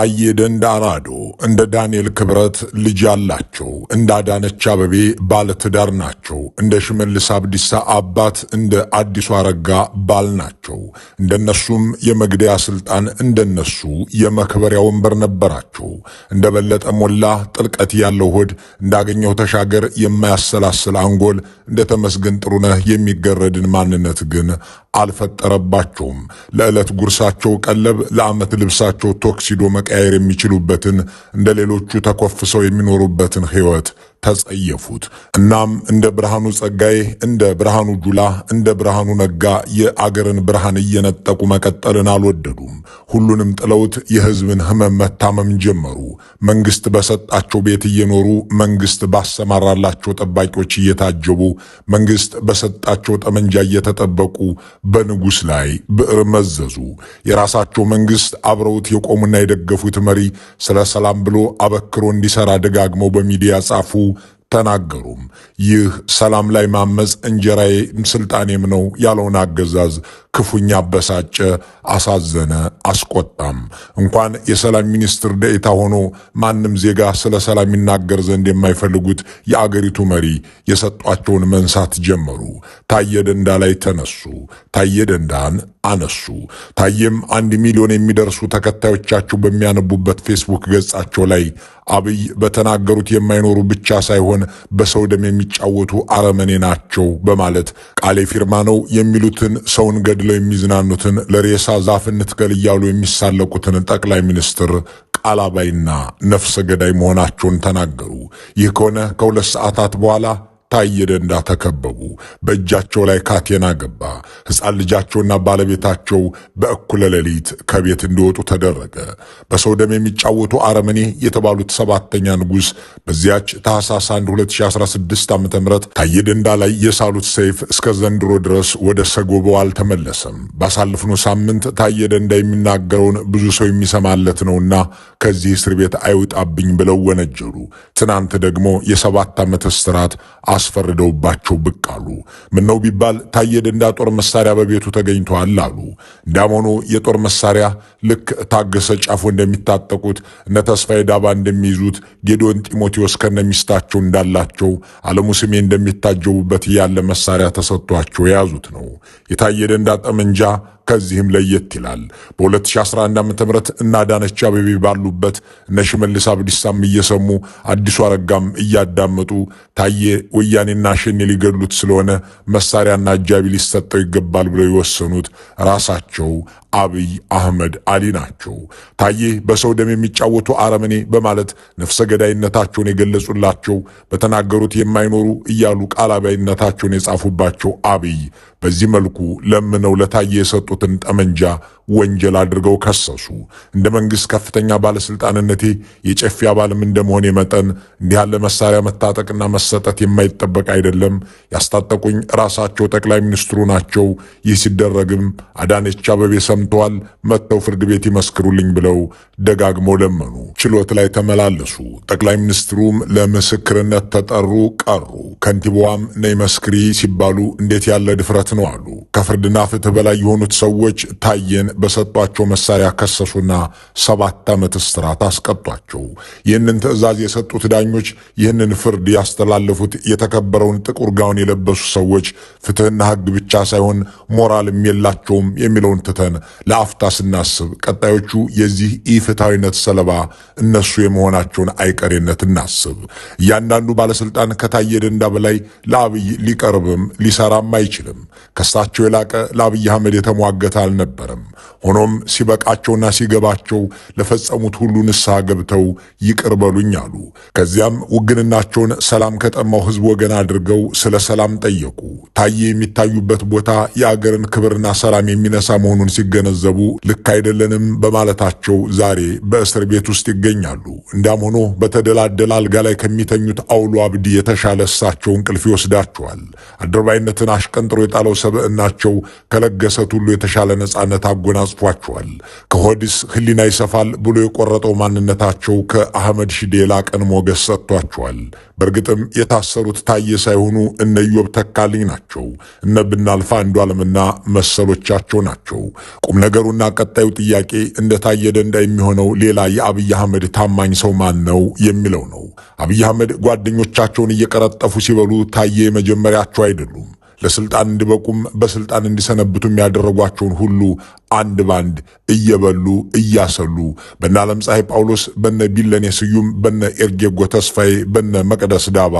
ታዬ ደንዳናዶ እንደ ዳንኤል ክብረት ልጅ ያላቸው፣ እንደ አዳነች አበቤ ባለትዳር ናቸው። እንደ ሽመልስ አብዲሳ አባት፣ እንደ አዲሱ አረጋ ባል ናቸው። እንደነሱም የመግደያ ስልጣን፣ እንደነሱ የመክበሪያ ወንበር ነበራቸው። እንደ በለጠ ሞላ ጥልቀት ያለው ሆድ፣ እንዳገኘው ተሻገር የማያሰላስል አንጎል፣ እንደ ተመስገን ጥሩነህ የሚገረድን ማንነት ግን አልፈጠረባቸውም። ለዕለት ጉርሳቸው ቀለብ፣ ለዓመት ልብሳቸው ቶክሲዶ መቀያየር የሚችሉበትን እንደ ሌሎቹ ተኮፍሰው የሚኖሩበትን ሕይወት ተጸየፉት። እናም እንደ ብርሃኑ ጸጋዬ፣ እንደ ብርሃኑ ጁላ፣ እንደ ብርሃኑ ነጋ የአገርን ብርሃን እየነጠቁ መቀጠልን አልወደዱም። ሁሉንም ጥለውት የሕዝብን ሕመም መታመም ጀመሩ። መንግስት በሰጣቸው ቤት እየኖሩ፣ መንግስት ባሰማራላቸው ጠባቂዎች እየታጀቡ፣ መንግስት በሰጣቸው ጠመንጃ እየተጠበቁ በንጉሥ ላይ ብዕር መዘዙ። የራሳቸው መንግስት አብረውት የቆሙና የደገፉት መሪ ስለ ሰላም ብሎ አበክሮ እንዲሰራ ደጋግመው በሚዲያ ጻፉ፣ ተናገሩም። ይህ ሰላም ላይ ማመጽ እንጀራዬ ስልጣኔም ነው ያለውን አገዛዝ ክፉኛ አበሳጨ፣ አሳዘነ፣ አስቆጣም። እንኳን የሰላም ሚኒስትር ደኤታ ሆኖ ማንም ዜጋ ስለ ሰላም ይናገር ዘንድ የማይፈልጉት የአገሪቱ መሪ የሰጧቸውን መንሳት ጀመሩ። ታዬ ደንዳ ላይ ተነሱ፣ ታዬ ደንዳን አነሱ። ታዬም 1 ሚሊዮን የሚደርሱ ተከታዮቻቸው በሚያነቡበት ፌስቡክ ገጻቸው ላይ አብይ በተናገሩት የማይኖሩ ብቻ ሳይሆን በሰው ደም የሚጫወቱ አረመኔ ናቸው በማለት ቃሌ ፊርማ ነው የሚሉትን ሰውን ገድለው የሚዝናኑትን ለሬሳ ዛፍ እንትከል እያሉ የሚሳለቁትን ጠቅላይ ሚኒስትር ቃላባይና ነፍሰ ገዳይ መሆናቸውን ተናገሩ። ይህ ከሆነ ከ2 ሰዓታት በኋላ ታዬ ደንዳ ተከበቡ። በእጃቸው ላይ ካቴና ገባ። ሕፃን ልጃቸውና ባለቤታቸው በእኩለ ሌሊት ከቤት እንዲወጡ ተደረገ። በሰው ደም የሚጫወቱ አረመኔ የተባሉት 7ኛ ንጉሥ በዚያች ታኅሳስ 1 2016 ዓ.ም ታዬ ደንዳ ላይ የሳሉት ሰይፍ እስከ ዘንድሮ ድረስ ወደ ሰጎበው አልተመለሰም። ባሳለፍነው ሳምንት ታዬ ደንዳ የሚናገረውን ብዙ ሰው የሚሰማለት ነውና ከዚህ እስር ቤት አይውጣብኝ ብለው ወነጀሉ። ትናንት ደግሞ የ7 ዓመት እስራት አስፈርደውባቸው ብቅ አሉ። ምነው ቢባል ታዬ ደንዳ ጦር መሳሪያ በቤቱ ተገኝቷል አሉ። እንዳም ሆኖ የጦር መሳሪያ ልክ ታገሰ ጫፎ እንደሚታጠቁት፣ እነ ተስፋዬ ዳባ እንደሚይዙት፣ ጌዲዮን ጢሞቴዎስ ከነሚስታቸው እንዳላቸው፣ አለሙ ስሜ እንደሚታጀቡበት ያለ መሳሪያ ተሰጥቷቸው የያዙት ነው። የታዬ ደንዳ ጠመንጃ ከዚህም ለየት ይላል። በ2011 ዓ.ም እና አዳነች አበቤ ባሉበት እነ ሽመልስ አብዲሳም እየሰሙ አዲሱ አረጋም እያዳመጡ ታዬ ወያኔና ሸኔ ሊገድሉት ስለሆነ መሳሪያና አጃቢ ሊሰጠው ይገባል ብለው የወሰኑት ራሳቸው አብይ አህመድ አሊ ናቸው። ታዬ በሰው ደም የሚጫወቱ አረመኔ በማለት ነፍሰ ገዳይነታቸውን የገለጹላቸው፣ በተናገሩት የማይኖሩ እያሉ ቃላባይነታቸውን የጻፉባቸው አብይ በዚህ መልኩ ለምነው ለታዬ የሰጡትን ጠመንጃ ወንጀል አድርገው ከሰሱ። እንደ መንግስት ከፍተኛ ባለስልጣንነቴ የጨፌ አባልም እንደመሆኔ መጠን እንዲህ ያለ መሳሪያ መታጠቅና መሰጠት የማይጠበቅ አይደለም። ያስታጠቁኝ ራሳቸው ጠቅላይ ሚኒስትሩ ናቸው። ይህ ሲደረግም አዳነች አበቤ ሰምተዋል፣ መጥተው ፍርድ ቤት ይመስክሩልኝ ብለው ደጋግመው ለመኑ። ችሎት ላይ ተመላለሱ። ጠቅላይ ሚኒስትሩም ለምስክርነት ተጠሩ፣ ቀሩ። ከንቲባዋም ነይ መስክሪ ሲባሉ እንዴት ያለ ድፍረት ነው አሉ። ከፍርድና ፍትህ በላይ የሆኑት ሰዎች ታዬን በሰጧቸው መሳሪያ ከሰሱና 7 ዓመት እስራት አስቀጧቸው። ይህንን ትዕዛዝ የሰጡት ዳኞች፣ ይህንን ፍርድ ያስተላለፉት የተከበረውን ጥቁር ጋውን የለበሱ ሰዎች ፍትህና ሕግ ብቻ ሳይሆን ሞራልም የላቸውም የሚለውን ትተን ለአፍታ ስናስብ ቀጣዮቹ የዚህ ኢፍትሐዊነት ሰለባ እነሱ የመሆናቸውን አይቀሬነት እናስብ። እያንዳንዱ ባለስልጣን ከታዬ ደንዳ በላይ ለአብይ ሊቀርብም ሊሰራም አይችልም። ከሳቸው የላቀ ለአብይ አህመድ የተሟገተ አልነበረም። ሆኖም ሲበቃቸውና ሲገባቸው ለፈጸሙት ሁሉ ንስሐ ገብተው ይቅር በሉኝ አሉ። ከዚያም ውግንናቸውን ሰላም ከጠማው ህዝብ ወገን አድርገው ስለ ሰላም ጠየቁ። ታዬ የሚታዩበት ቦታ የአገርን ክብርና ሰላም የሚነሳ መሆኑን ሲገነዘቡ ልክ አይደለንም በማለታቸው ዛሬ በእስር ቤት ውስጥ ይገኛሉ። እንዳም ሆኖ በተደላደለ አልጋ ላይ ከሚተኙት አውሎ አብዲ የተሻለ እሳቸው እንቅልፍ ይወስዳቸዋል። አድርባይነትን አሽቀንጥሮ የጣለው ሰብዕናቸው ከለገሰት ሁሉ የተሻለ ነጻነት አጎናጽፏቸዋል። ከሆድስ ህሊና ይሰፋል ብሎ የቆረጠው ማንነታቸው ከአህመድ ሺዴ የላቀን ሞገስ ሰጥቷቸዋል። በእርግጥም የታሰሩት ታዬ ሳይሆኑ እነ ኢዮብ ተካልኝ ናቸው። እነ ብናልፍ አንዱዓለምና መሰሎቻቸው ናቸው። ቁም ነገሩና ቀጣዩ ጥያቄ እንደ ታዬ ደንዳ የሚሆነው ሌላ የአብይ አህመድ ታማኝ ሰው ማን ነው የሚለው ነው። አብይ አህመድ ጓደኞቻቸውን እየቀረጠፉ ሲበሉ ታዬ መጀመሪያቸው አይደሉም። ለስልጣን እንዲበቁም በስልጣን እንዲሰነብቱም ያደረጓቸውን ሁሉ አንድ ባንድ እየበሉ እያሰሉ በነ ዓለም ፀሐይ ጳውሎስ፣ በነ ቢለኔ ስዩም፣ በነ ኤርጌጎ ተስፋዬ፣ በነ መቅደስ ዳባ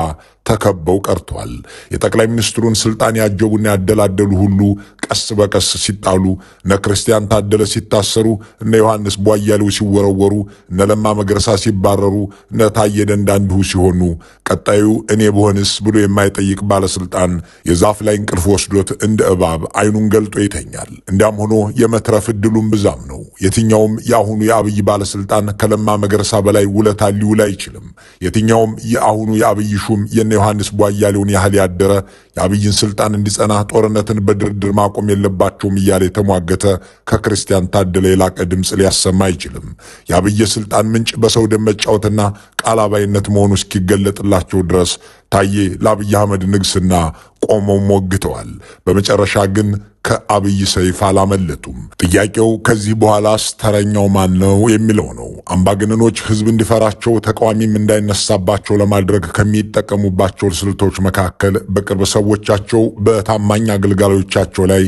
ተከበው ቀርተዋል። የጠቅላይ ሚኒስትሩን ስልጣን ያጀቡና ያደላደሉ ሁሉ ቀስ በቀስ ሲጣሉ፣ እነ ክርስቲያን ታደለ ሲታሰሩ፣ እነ ዮሐንስ ቧያሌው ሲወረወሩ፣ እነ ለማ መገርሳ ሲባረሩ፣ እነ ታዬ ደንዳ እንዲሁ ሲሆኑ ቀጣዩ እኔ ብሆንስ ብሎ የማይጠይቅ ባለስልጣን የዛፍ ላይ እንቅልፍ ወስዶት እንደ እባብ አይኑን ገልጦ ይተኛል። እንዲያም ሆኖ የመትረፍ ዕድሉም ብዛም ነው። የትኛውም የአሁኑ የአብይ ባለስልጣን ከለማ መገርሳ በላይ ውለታ ሊውል አይችልም። የትኛውም የአሁኑ የአብይ ሹም የነ ዮሐንስ ቧያሌውን ያህል ያደረ የአብይን ስልጣን እንዲጸና ጦርነትን በድርድር ማቆም የለባቸውም እያለ የተሟገተ ከክርስቲያን ታደለ የላቀ ድምፅ ሊያሰማ አይችልም። የአብይ ስልጣን ምንጭ በሰው ደም መጫወትና ቃል አባይነት መሆኑ እስኪገለጥላቸው ድረስ ታዬ ለአብይ አህመድ ንግስና ቆመው ሞግተዋል። በመጨረሻ ግን ከአብይ ሰይፍ አላመለጡም። ጥያቄው ከዚህ በኋላስ ተረኛው ማን ነው የሚለው ነው። አምባገነኖች ህዝብ እንዲፈራቸው ተቃዋሚም እንዳይነሳባቸው ለማድረግ ከሚጠቀሙባቸው ስልቶች መካከል በቅርብ ሰዎቻቸው በታማኝ አገልጋዮቻቸው ላይ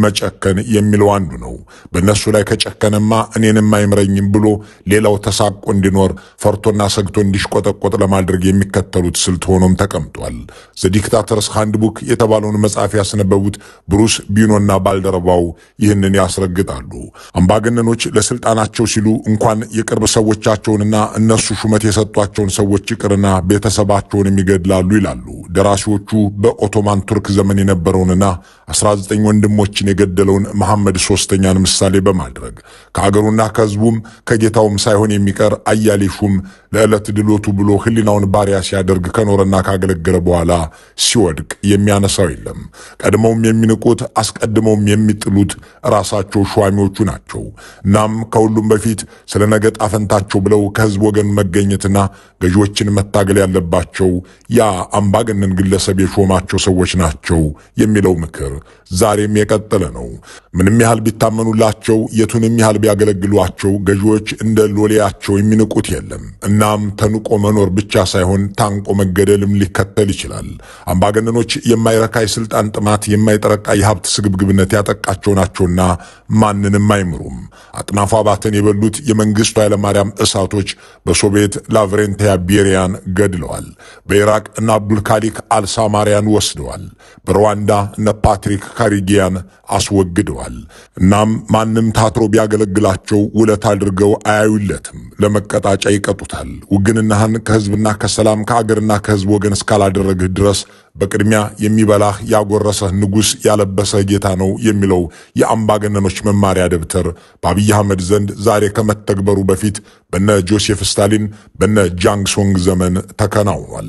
መጨከን የሚለው አንዱ ነው። በእነሱ ላይ ከጨከነማ እኔንም አይምረኝም ብሎ ሌላው ተሳቆ እንዲኖር ፈርቶና ሰግቶ እንዲሽቆጠቆጥ ለማድረግ የሚከተሉት ስልት ሆኖም ተቀምጧል። ዘ ዲክታተርስ ሃንድቡክ የተባለውን መጽሐፍ ያስነበቡት ብሩስ ቢኖና ባልደረባው ይህንን ያስረግጣሉ። አምባገነኖች ለስልጣናቸው ሲሉ እንኳን የቅርብ ሰዎቻቸውንና እነሱ ሹመት የሰጧቸውን ሰዎች ይቅርና ቤተሰባቸውን የሚገድላሉ ይላሉ ደራሲዎቹ። በኦቶማን ቱርክ ዘመን የነበረውንና 19 ወንድሞችን የገደለውን መሐመድ ሶስተኛን ምሳሌ በማድረግ ከአገሩና ከህዝቡም ከጌታውም ሳይሆን የሚቀር አያሌ ሹም ለዕለት ድሎቱ ብሎ ህሊናውን ባሪያ ሲያደርግ ከኖረና ካገለገለ በኋላ ሲወድቅ የሚያነሳው የለም። ቀድመውም የሚንቁት አስቀድመውም የሚጥሉት ራሳቸው ሿሚዎቹ ናቸው። እናም ከሁሉም በፊት ስለ ነገ ጣፈንታቸው ብለው ከህዝብ ወገን መገኘትና ገዢዎችን መታገል ያለባቸው ያ አምባገነን ግለሰብ የሾማቸው ሰዎች ናቸው የሚለው ምክር ዛሬም የቀጠለ ነው። ምንም ያህል ቢታመኑላቸው፣ የቱንም ያህል ቢያገለግሏቸው ገዢዎች እንደ ሎሌያቸው የሚንቁት የለም። እናም ተንቆ መኖር ብቻ ሳይሆን ታንቆ መገደልም ሊከተል ይችላል። አምባገነኖች የማይረካ የስልጣን ጥማት፣ የማይጠረቃ የሀብት ስግብግብነት ያጠቃቸው ናቸውና ማንንም አይምሩም። አጥናፉ አባተን የበሉት የመንግስቱ ኃይለማርያም እሳቶች በሶቪየት ላቭሬንቲያ ቤሪያን ገድለዋል። በኢራቅ እነ አብዱልካሊክ አልሳማሪያን ወስደዋል። በሩዋንዳ እነ ፓትሪክ ካሪጊያን አስወግደዋል። እናም ማንም ታትሮ ቢያገለግላቸው ውለት አድርገው አያዩለትም፣ ለመቀጣጫ ይቀጡታል። ውግንናህን ከህዝብና ከሰላም ከአገርና ከህዝብ ወገን እስካላደረግህ ድረስ በቅድሚያ የሚበላህ ያጎረሰህ ንጉሥ ያለበሰህ ጌታ ነው የሚለው የአምባገነኖች መማሪያ ደብተር በአብይ አህመድ ዘንድ ዛሬ ከመተግበሩ በፊት በነ ጆሴፍ ስታሊን በነ ጃንግ ሶንግ ዘመን ተከናውኗል።